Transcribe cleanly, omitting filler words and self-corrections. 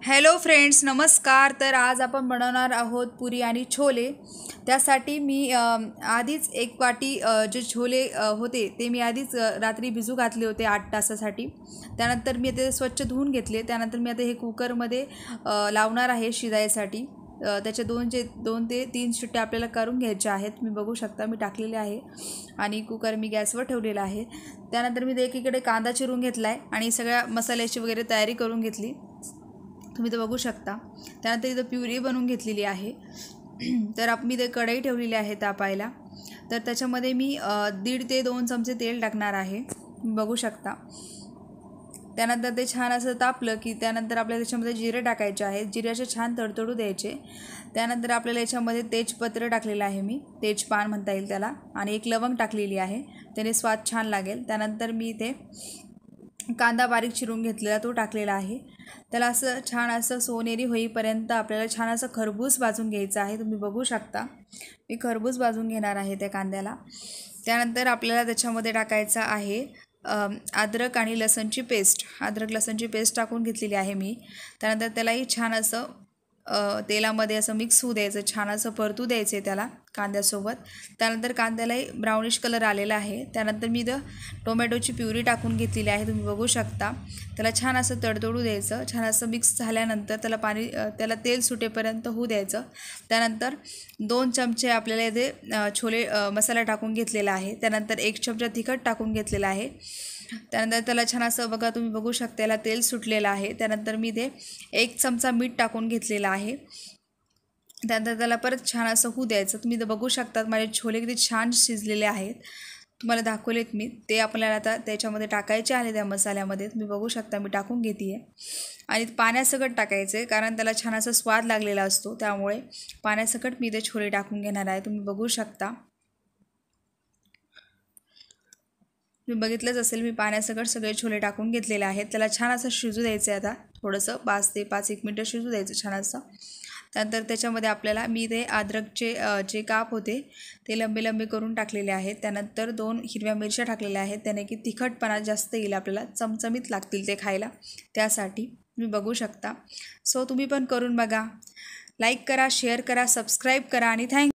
Hello friends, नमस्कार। तर आज आपण बनवणार आहोत पुरी आणि छोले। त्यासाठी मी आधीच एक वाटी जे छोले होते ते मी आधीच रात्री भिजू घातले होते 8 तासासाठी। त्यानंतर मी ते स्वच्छ धुवून घेतले। त्यानंतर मी आता हे कुकरमध्ये लावणार आहे शिजायसाठी। त्याचे 2 ते 3 शिट्ट्या आपल्याला करून घ्यायच्या आहेत। मी बघू शकता मी टाकलेले आहे आणि कुकर मी गॅसवर ठेवलेला आहे। त्यानंतर मी एकीकडे कांदा चिरून घेतला आहे आणि सगळ्या मसाल्याची वगैरे तयारी करून घेतली, तुम्ही ते बघू शकता। त्यानंतर इथं प्युरी बनवून घेतलेली आहे। तर मी ते कढई ठेवलेली आहे तापायला। तर त्याच्यामध्ये मी 1.5 ते 2 चमचे तेल टाकणार आहे, बघू शकता। त्यानंतर ते छान असं तापलं की त्यानंतर आपल्याला त्याच्यामध्ये जिरे टाकायचे आहेत। जिऱ्याचे छान तडतडू द्यायचे। त्यानंतर आपल्याला याच्यामध्ये तेजपत्र टाकलेलं आहे, मी तेजपान म्हणता येईल त्याला, आणि एक लवंग टाकलेली आहे, त्याने स्वाद छान लागेल। त्यानंतर मी ते कांदा बारीक चिरून घेतलेला तो टाकलेला आहे। त्याला असं छान असं सोनेरी होईपर्यंत आपल्याला छान असं खरबूस भाजून घ्यायचं आहे, तुम्ही बघू शकता। मी खरबूस भाजून घेणार आहे त्या कांद्याला। त्यानंतर आपल्याला त्याच्यामध्ये टाकायचं आहे अद्रक आणि लसणची पेस्ट। अद्रक लसणची पेस्ट टाकून घेतलेली आहे मी। त्यानंतर त्यालाही छान असं तेलामध्ये असं मिक्स होऊ द्यायचं, छान असं परतू द्यायचं आहे त्याला कांद्यासोबत। त्यानंतर कांद्यालाही ब्राउनिश कलर आलेला आहे। त्यानंतर मी इथं टोमॅटोची प्युरी टाकून घेतलेली आहे, तुम्ही बघू शकता। त्याला छान असं तडतडू द्यायचं। छान असं मिक्स झाल्यानंतर त्याला तेल सुटेपर्यंत होऊ द्यायचं। त्यानंतर 2 चमचे आपल्याला इथे छोले मसाला टाकून घेतलेला आहे। त्यानंतर 1 चमचा तिखट टाकून घेतलेला आहे। त्यानंतर त्याला छान असं बघा, तुम्ही बघू शकता, त्याला तेल सुटलेलं आहे। त्यानंतर मी ते 1 चमचा मीठ टाकून घेतलेला आहे। त्यानंतर त्याला परत छान असं होऊ द्यायचं। तुम्ही बघू शकता माझे छोले किती छान शिजलेले आहेत, तुम्हाला दाखवलेत मी। ते आपल्याला आता त्याच्यामध्ये टाकायचे आहे, त्या मसाल्यामध्ये तुम्ही बघू शकता मी टाकून घेते आहे। आणि पाण्यासकट टाकायचं आहे, कारण त्याला छान असा स्वाद लागलेला असतो, त्यामुळे पाण्यासकट मी ते छोले टाकून घेणार आहे, तुम्ही बघू शकता। तुम्ही बघितलंच असेल, मी पाण्यासकट सगळे छोले टाकून घेतलेले आहेत। त्याला छान असं शिजू द्यायचं आहे, आता थोडंसं 5 ते 1 मिनटं शिजू द्यायचं छान असं। त्यानंतर त्याच्यामध्ये आपल्याला मी ते अद्रकचे जे काप होते ते लंबे लंबे करून टाकलेले आहेत। त्यानंतर 2 हिरव्या मिरच्या टाकलेल्या आहेत, त्याने की तिखटपणा जास्त येईल, आपल्याला चमचमीत लागतील ते खायला, त्यासाठी तुम्ही बघू शकता। सो तुम्ही पण करून बघा, लाईक करा, शेअर करा, सबस्क्राईब करा आणि थँक्यू।